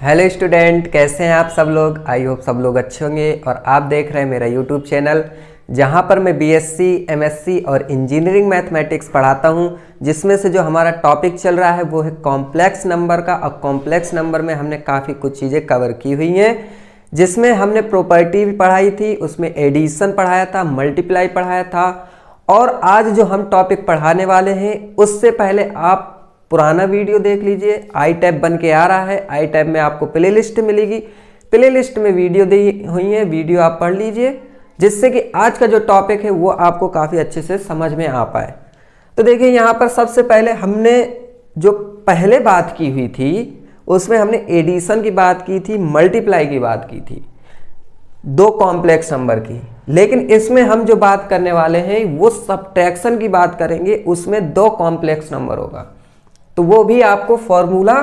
Hello student, कैसे हैं आप सब लोग। आई होप सब लोग अच्छे होंगे। और आप देख रहे हैं मेरा यूट्यूब चैनल, जहां पर मैं बीएससी, एमएससी और इंजीनियरिंग मैथमेटिक्स पढ़ाता हूं, जिसमें से जो हमारा टॉपिक चल रहा है वो है कॉम्प्लेक्स नंबर का। और कॉम्प्लेक्स नंबर में हमने काफ़ी कुछ चीज़ें कवर की हुई हैं, जिसमें हमने प्रॉपर्टी भी पढ़ाई थी, उसमें एडिशन पढ़ाया था, मल्टीप्लाई पढ़ाया था। और आज जो हम टॉपिक पढ़ाने वाले हैं उससे पहले आप पुराना वीडियो देख लीजिए। आई टैब बन के आ रहा है, आई टैब में आपको प्ले लिस्ट मिलेगी, प्ले लिस्ट में वीडियो दी हुई है, वीडियो आप पढ़ लीजिए, जिससे कि आज का जो टॉपिक है वो आपको काफ़ी अच्छे से समझ में आ पाए। तो देखिए, यहाँ पर सबसे पहले हमने जो पहले बात की हुई थी उसमें हमने एडिशन की बात की थी, मल्टीप्लाई की बात की थी, दो कॉम्प्लेक्स नंबर की। लेकिन इसमें हम जो बात करने वाले हैं वो सब्ट्रैक्शन की बात करेंगे, उसमें दो कॉम्प्लेक्स नंबर होगा। तो वो भी आपको फॉर्मूला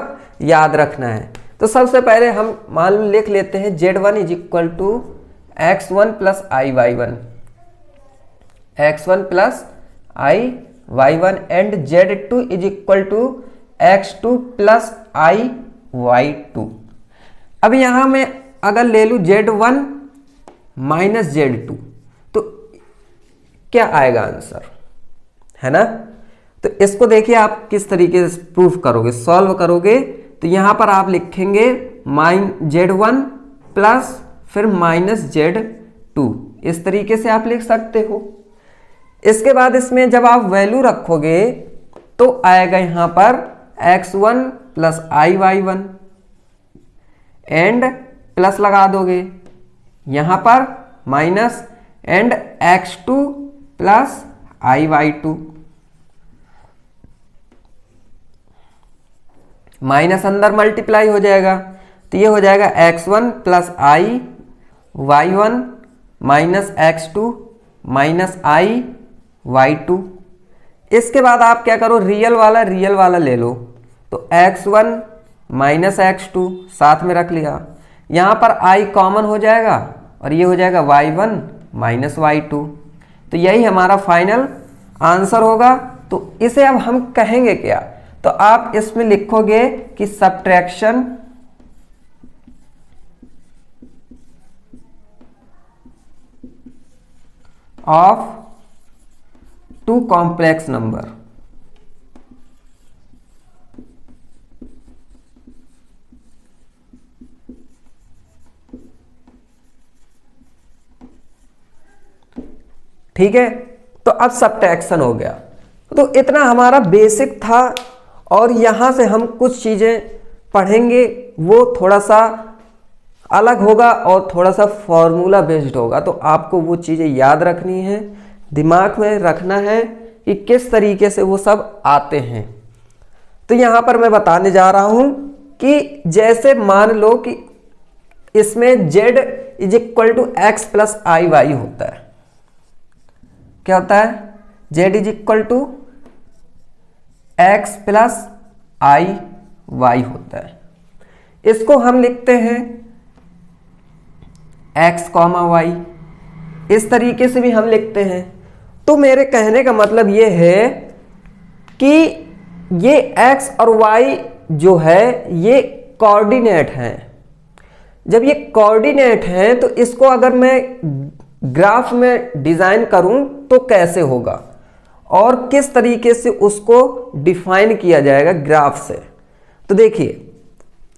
याद रखना है। तो सबसे पहले हम मान लो लिख लेते हैं Z1 is equal to x1 plus i y one, x1 plus i y one and Z2 is equal to x2 plus i y two. अब यहां मैं अगर ले लूं Z1 माइनस Z2 तो क्या आएगा आंसर, है ना। तो इसको देखिए आप किस तरीके से प्रूफ करोगे, सॉल्व करोगे। तो यहां पर आप लिखेंगे Z1 प्लस फिर माइनस Z2, इस तरीके से आप लिख सकते हो। इसके बाद इसमें जब आप वैल्यू रखोगे तो आएगा यहां पर x1 plus i y one and plus लगा दोगे यहां पर minus and x2 plus i y two, minus अंदर मल्टीप्लाई हो जाएगा। तो ये हो जाएगा x1 plus i y one minus x2 minus i y two. इसके बाद आप क्या करो, रियल वाला ले लो। तो x1 माइनस x2 साथ में रख लिया, यहाँ पर i कॉमन हो जाएगा और ये हो जाएगा y1 माइनस y2। तो यही हमारा फाइनल आंसर होगा। तो इसे अब हम कहेंगे क्या, तो आप इसमें लिखोगे कि subtraction of two complex number. ठीक है, तो अब सब्ट्रैक्शन हो गया। तो इतना हमारा बेसिक था। और यहाँ से हम कुछ चीज़ें पढ़ेंगे, वो थोड़ा सा अलग होगा और थोड़ा सा फॉर्मूला बेस्ड होगा। तो आपको वो चीज़ें याद रखनी है, दिमाग में रखना है कि किस तरीके से वो सब आते हैं। तो यहाँ पर मैं बताने जा रहा हूँ कि जैसे मान लो कि इसमें z is equal to x plus i y होता है। क्या होता है, z is equal to x plus i y होता है। इसको हम लिखते हैं x कॉमा वाई, इस तरीके से भी हम लिखते हैं। तो मेरे कहने का मतलब ये है कि ये x और y जो है ये कोऑर्डिनेट हैं। जब ये कोऑर्डिनेट हैं तो इसको अगर मैं ग्राफ में डिजाइन करूं तो कैसे होगा और किस तरीके से उसको डिफाइन किया जाएगा ग्राफ से। तो देखिए,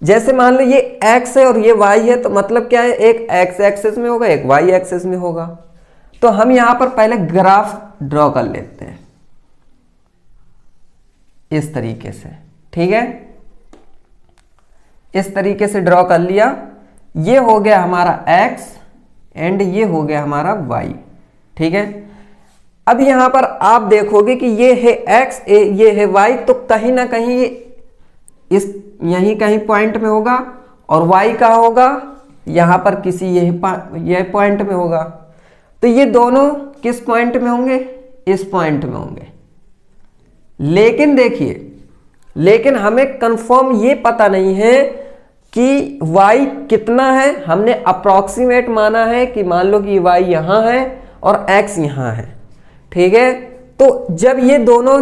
जैसे मान लो ये x है और ये y है, तो मतलब क्या है, एक x एक्सिस में होगा, एक y एक्सिस में होगा। तो हम यहां पर पहले ग्राफ ड्रॉ कर लेते हैं इस तरीके से। ठीक है, इस तरीके से ड्रॉ कर लिया। ये हो गया हमारा x एंड ये हो गया हमारा y। ठीक है, अब यहां पर आप देखोगे कि ये है x, ये है y, तो कहीं ना कहीं ये इस यहीं कहीं पॉइंट में होगा और y का होगा यहां पर किसी ये पॉइंट में होगा। तो ये दोनों किस पॉइंट में होंगे, इस पॉइंट में होंगे। लेकिन देखिए, लेकिन हमें कंफर्म ये पता नहीं है कि y कितना है। हमने अप्रॉक्सीमेट माना है कि मान लो कि y यहां है और x यहां है। ठीक है, तो जब ये दोनों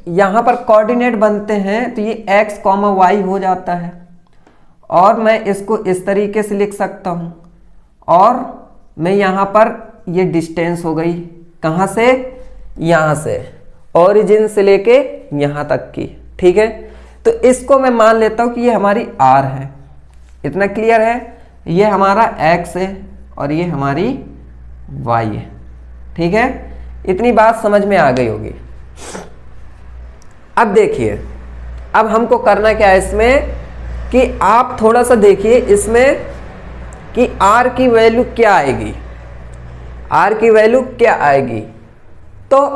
यहां पर कोऑर्डिनेट बनते हैं तो ये x कॉमा वाई हो जाता है और मैं इसको इस तरीके से लिख सकता हूं, और मैं यहां पर ये डिस्टेंस हो गई कहां से, यहां से, ओरिजिन से लेके यहां तक की। ठीक है, तो इसको मैं मान लेता हूं कि ये हमारी r है। इतना क्लियर है? ये हमारा x है और ये हमारी y है। ठीक है, इतनी बात समझ में आ गई होगी। अब देखिए, अब हमको करना क्या है इसमें कि आप थोड़ा सा देखिए इसमें कि r की वैल्यू क्या आएगी। r की वैल्यू क्या आएगी? तो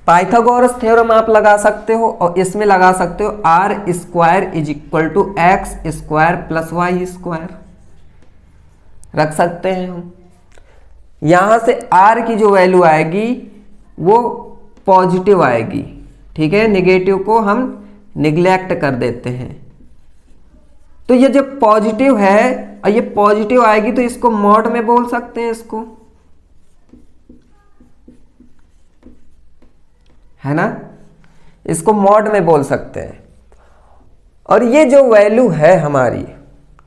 पाइथागोरस थ्योरम आप लगा सकते हो और इसमें लगा सकते हो r square is equal to x square plus y square रख सकते हैं हम। यहां से r की जो वैल्यू आएगी वो पॉजिटिव आएगी। ठीक है, नेगेटिव को हम निग्लेक्ट कर देते हैं। तो ये जब पॉजिटिव है और ये पॉजिटिव आएगी तो इसको मॉड में बोल सकते हैं, इसको, है ना, इसको मॉड में बोल सकते हैं। और ये जो वैल्यू है हमारी,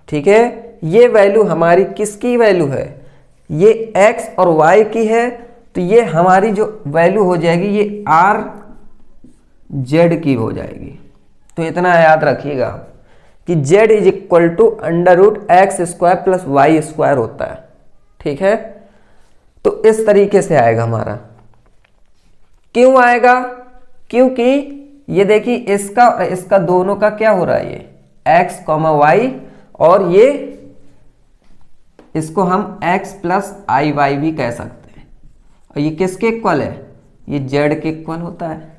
ठीक है, ये वैल्यू हमारी किसकी वैल्यू है? ये x और y की है। तो ये हमारी जो वैल्यू हो जाएगी ये r z की हो जाएगी। तो इतना याद रखिएगा कि z is equal to under root x square plus y square होता है। ठीक है, तो इस तरीके से आएगा हमारा। क्यों आएगा? क्योंकि ये देखिए इसका और इसका दोनों का क्या हो रहा है, ये x कॉमा वाई, और ये इसको हम x प्लस आई वाई भी कह सकते हैं। और ये किसके इक्वल है? ये z के इक्वल होता है।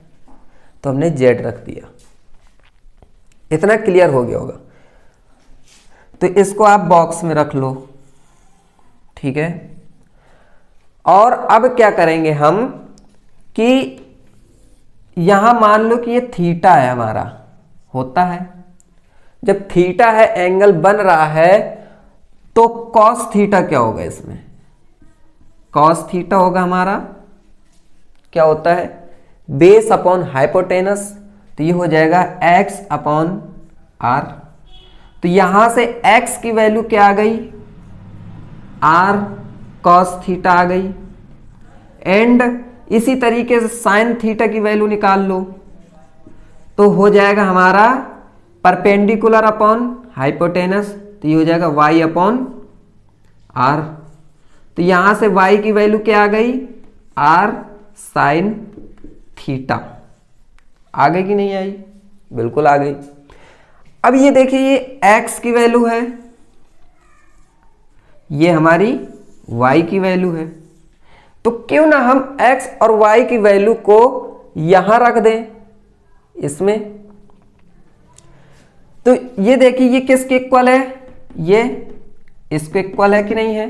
तो हमने z रख दिया। इतना क्लियर हो गया होगा। तो इसको आप बॉक्स में रख लो। ठीक है, और अब क्या करेंगे हम कि यहां मान लो कि ये थीटा है हमारा, होता है। जब थीटा है, एंगल बन रहा है, तो कॉस थीटा क्या होगा इसमें? कॉस थीटा होगा हमारा, क्या होता है? Base upon hypotenuse. तो ये हो जाएगा x अपॉन r। तो यहां से x की वैल्यू क्या आ गई? r कॉस थीटा आ गई। एंड इसी तरीके से साइन थीटा की वैल्यू निकाल लो, तो हो जाएगा हमारा परपेंडिकुलर अपॉन हाइपोटेनस। तो ये हो जाएगा y अपॉन r। तो यहां से y की वैल्यू क्या आ गई? r sine theta. आ गई कि नहीं आई? बिल्कुल आ गई। अब ये देखिए, ये x की वैल्यू है, ये हमारी y की वैल्यू है। तो क्यों ना हम x और y की वैल्यू को यहां रख दें इसमें। तो ये देखिए, ये किसके इक्वल है? ये इसके इक्वल है कि नहीं है?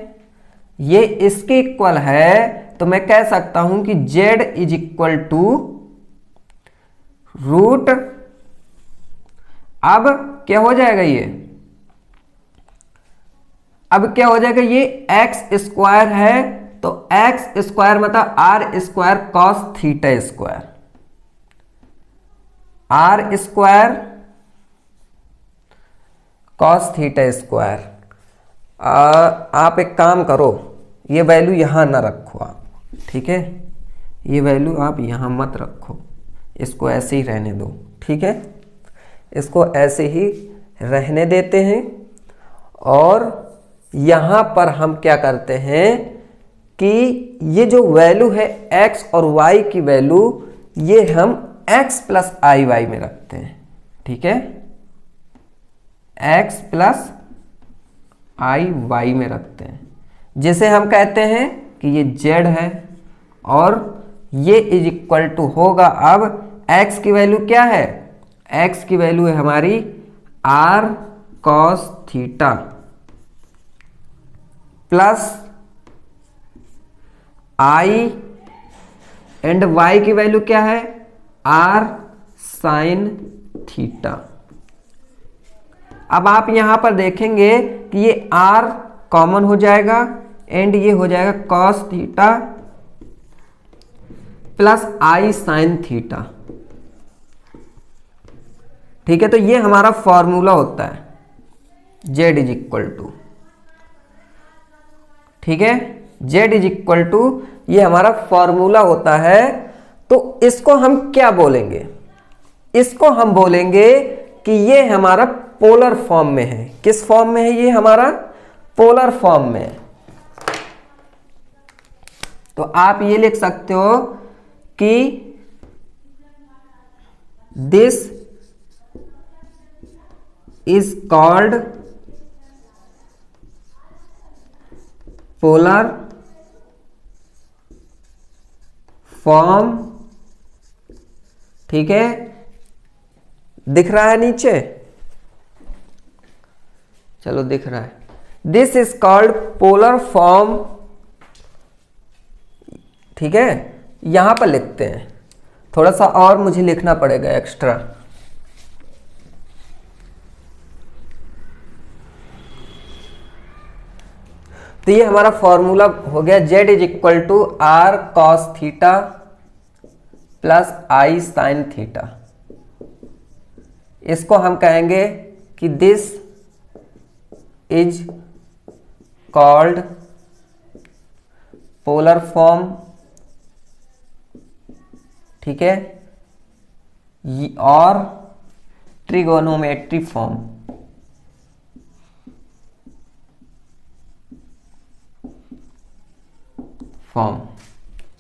ये इसके इक्वल है। तो मैं कह सकता हूं कि z is equal to root, अब क्या हो जाएगा ये? अब क्या हो जाएगा? ये x स्क्वायर है, तो x स्क्वायर मतलब r square cos theta square, r square cos theta square. आप एक काम करो, ये वैल्यू यहां ना रखो आप। ठीक है, ये वैल्यू आप यहां मत रखो, इसको ऐसे ही रहने दो। ठीक है, इसको ऐसे ही रहने देते हैं। और यहां पर हम क्या करते हैं कि ये जो वैल्यू है x और y की वैल्यू, ये हम x प्लस आई वाई में रखते हैं। ठीक है, x प्लस आई वाई में रखते हैं, जिसे हम कहते हैं कि ये z है और ये इज इक्वल टू होगा। अब x की वैल्यू क्या है? x की वैल्यू है हमारी r cos theta plus i, and y की वैल्यू क्या है? r sin theta. अब आप यहां पर देखेंगे कि ये r कॉमन हो जाएगा एंड ये हो जाएगा cos theta plus i sin theta. ठीक है, तो ये हमारा फॉर्मूला होता है। जेड इज इक्वल टू, ठीक है, जेड इज इक्वल टू, ये हमारा फॉर्मूला होता है। तो इसको हम क्या बोलेंगे, इसको हम बोलेंगे कि ये हमारा पोलर फॉर्म में है। किस फॉर्म में है ये हमारा? पोलर फॉर्म में है। तो आप ये लिख सकते हो कि this is called polar form, ठीक है, दिख रहा है नीचे, चलो दिख रहा है। This is called polar form, ठीक है, यहां पर लिखते हैं, थोड़ा सा और मुझे लिखना पड़ेगा एक्स्ट्रा। तो ये हमारा फॉर्मूला हो गया, z is equal to r cos theta plus i sine theta. इसको हम कहेंगे कि this is called polar form, ठीक है, और ट्रिगोनोमेट्री फॉर्म।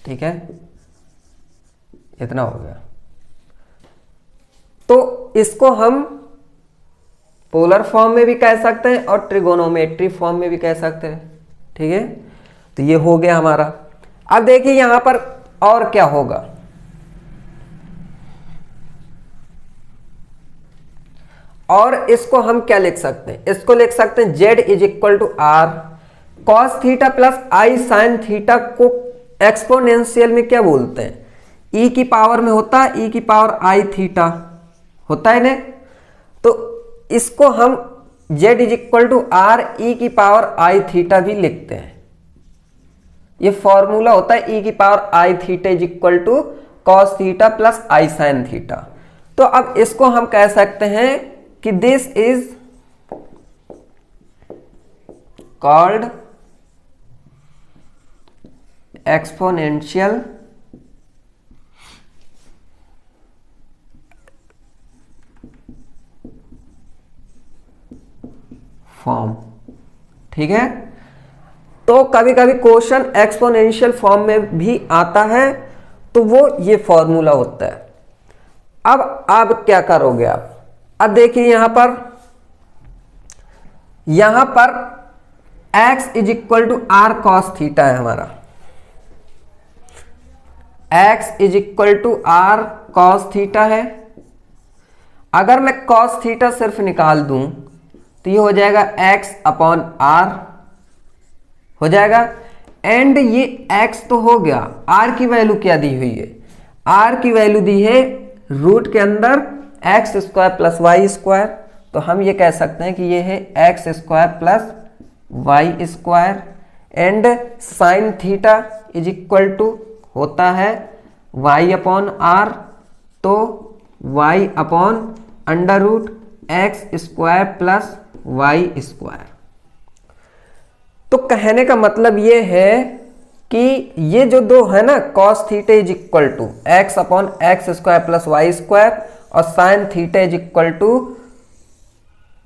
ठीक है, इतना हो गया। तो इसको हम पोलर फॉर्म में भी कह सकते हैं और ट्रिगोनोमेट्री फॉर्म में भी कह सकते हैं, ठीक है। तो ये हो गया हमारा। अब देखिए यहां पर और क्या होगा, और इसको हम क्या लिख सकते हैं, इसको लिख सकते हैं z is equal to r cos theta plus i sine theta को एक्सपोनेंशियल में क्या बोलते हैं, ई की पावर में होता है, ई की पावर आई थीटा होता है ना। तो इसको हम z is equal to r e की पावर आई थीटा भी लिखते हैं। ये फॉर्मूला होता है ई की power i theta is equal to cos theta plus i sine theta. तो अब इसको हम कह सकते हैं कि this is called exponential form, ठीक है। तो कभी कभी क्वेश्चन एक्सपोनेंशियल फॉर्म में भी आता है, तो वो ये फॉर्मूला होता है। अब आप क्या करोगे, आप अब देखिए यहां पर x is equal to r cos theta है हमारा, x is equal to r cos theta है। अगर मैं कॉस थीटा सिर्फ निकाल दूं तो ये हो जाएगा x अपॉन आर हो जाएगा। एंड ये x तो हो गया, r की वैल्यू क्या दी हुई है, r की वैल्यू दी है रूट के अंदर x square plus y square. तो हम ये कह सकते हैं कि ये है x square plus y square. And sine theta is equal to होता है वाई अपॉन आर, तो y upon under root x square plus y square. तो कहने का मतलब ये है कि ये जो दो है ना, cos theta is equal to x upon x square plus y square और sine theta is equal to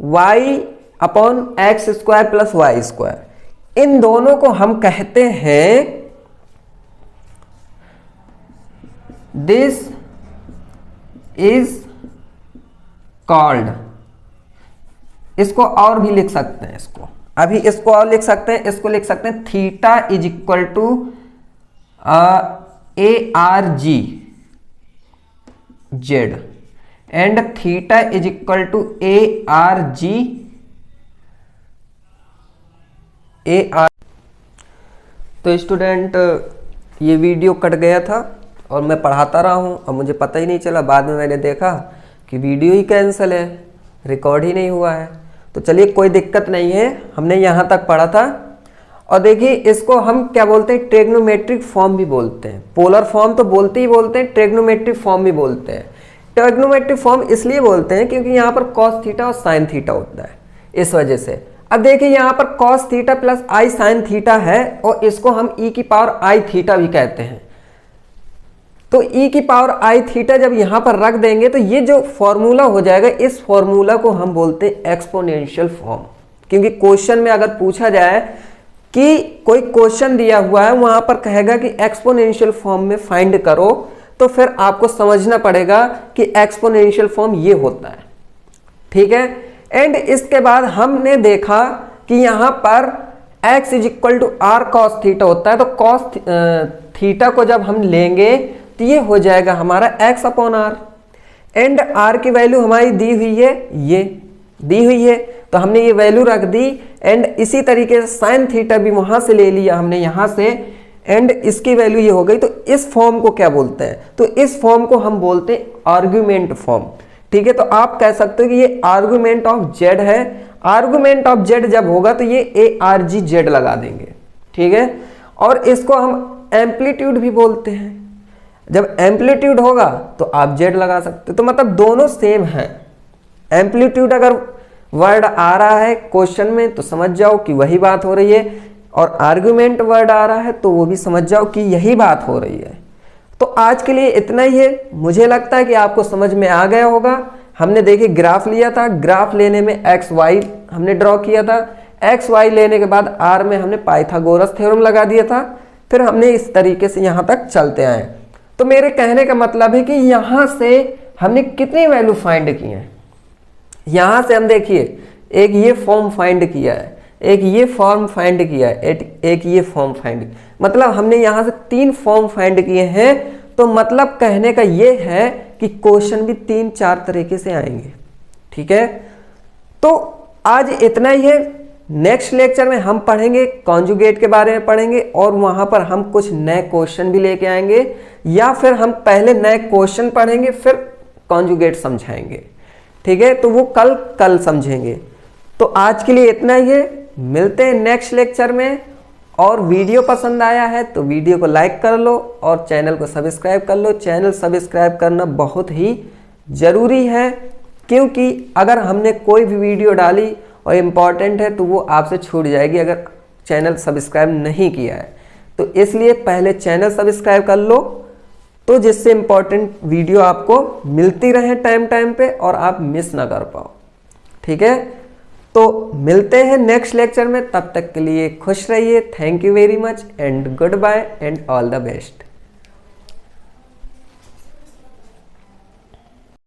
y upon x square plus y square, इन दोनों को हम कहते हैं दिस इज कॉल्ड, इसको और भी लिख सकते हैं, इसको अभी इसको और लिख सकते हैं, इसको लिख सकते हैं theta is equal to a r g z and theta is equal to a r g a r. तो स्टूडेंट ये वीडियो कट गया था और मैं पढ़ाता रहा हूँ और मुझे पता ही नहीं चला, बाद में मैंने देखा कि वीडियो ही कैंसिल है, रिकॉर्ड ही नहीं हुआ है। तो चलिए कोई दिक्कत नहीं है, हमने यहाँ तक पढ़ा था। और देखिए इसको हम क्या बोलते हैं, ट्रिग्नोमेट्रिक फॉर्म भी बोलते हैं। पोलर फॉर्म तो बोलते ही बोलते हैं, ट्रिग्नोमेट्रिक फॉर्म भी बोलते हैं। ट्रिग्नोमेट्रिक फॉर्म इसलिए बोलते हैं क्योंकि यहाँ पर कॉस थीटा और साइन थीटा होता है। इस वजह से। अब देखिए यहाँ पर cos theta plus i sine theta है और इसको हम ई की पावर आई थीटा भी कहते हैं। तो ई की पावर आई थीटा जब यहाँ पर रख देंगे तो ये जो फॉर्मूला हो जाएगा, इस फॉर्मूला को हम बोलते हैं एक्सपोनेंशियल फॉर्म। क्योंकि क्वेश्चन में अगर पूछा जाए कि कोई क्वेश्चन दिया हुआ है, वहां पर कहेगा कि एक्सपोनेंशियल फॉर्म में फाइंड करो, तो फिर आपको समझना पड़ेगा कि एक्सपोनेंशियल फॉर्म ये होता है, ठीक है। एंड इसके बाद हमने देखा कि यहां पर x is equal to r cos theta होता है। तो कॉस थीटा को जब हम लेंगे तो ये हो जाएगा हमारा x upon r. And r की वैल्यू हमारी दी हुई है, ये दी हुई है, तो हमने ये वैल्यू रख दी। एंड इसी तरीके से साइन थीटा भी वहां से ले लिया हमने यहां से, एंड इसकी वैल्यू ये हो गई। तो इस फॉर्म को क्या बोलते हैं? तो इस फॉर्म को हम बोलते हैं आर्गुमेंट फॉर्म, ठीक है। तो आप कह सकते हो कि ये आर्गुमेंट ऑफ जेड है। आर्गुमेंट ऑफ जेड जब होगा तो ये ए आर जी जेड लगा देंगे, ठीक है। और इसको हम एम्पलीट्यूड भी बोलते हैं। जब एम्पलीट्यूड होगा तो आप जेड लगा सकते हो। तो मतलब दोनों सेम है। एम्पलीट्यूड अगर वर्ड आ रहा है क्वेश्चन में तो समझ जाओ कि वही बात हो रही है, और आर्गुमेंट वर्ड आ रहा है तो वो भी समझ जाओ कि यही बात हो रही है। तो आज के लिए इतना ही है। मुझे लगता है कि आपको समझ में आ गया होगा। हमने देखिए ग्राफ लिया था, ग्राफ लेने में एक्स वाई हमने ड्रॉ किया था। एक्स वाई लेने के बाद आर में हमने पाइथागोरस थ्योरम लगा दिया था। फिर हमने इस तरीके से यहाँ तक चलते आए। तो मेरे कहने का मतलब है कि यहाँ से हमने कितनी वैल्यू फाइंड की है। यहाँ से हम देखिए एक ये फॉर्म फाइंड किया है, एक ये फॉर्म फाइंड किया है, एक ये फॉर्म फाइंड, मतलब हमने यहाँ से 3 फॉर्म फाइंड किए हैं। तो मतलब कहने का ये है कि क्वेश्चन भी 3-4 तरीके से आएंगे, ठीक है। तो आज इतना ही है। नेक्स्ट लेक्चर में हम पढ़ेंगे कॉन्जुगेट के बारे में पढ़ेंगे, और वहां पर हम कुछ नए क्वेश्चन भी लेके आएंगे, या फिर हम पहले नए क्वेश्चन पढ़ेंगे फिर कॉन्जुगेट समझाएंगे, ठीक है। तो वो कल समझेंगे। तो आज के लिए इतना ही है। मिलते हैं नेक्स्ट लेक्चर में। और वीडियो पसंद आया है तो वीडियो को लाइक कर लो और चैनल को सब्सक्राइब कर लो। चैनल सब्सक्राइब करना बहुत ही ज़रूरी है, क्योंकि अगर हमने कोई भी वीडियो डाली और इम्पॉर्टेंट है तो वो आपसे छूट जाएगी अगर चैनल सब्सक्राइब नहीं किया है। तो इसलिए पहले चैनल सब्सक्राइब कर लो, तो जिससे इम्पॉर्टेंट वीडियो आपको मिलती रहे टाइम पे और आप मिस ना कर पाओ, ठीक है। तो मिलते हैं नेक्स्ट लेक्चर में। तब तक के लिए खुश रहिए। Thank you very much and goodbye and all the best.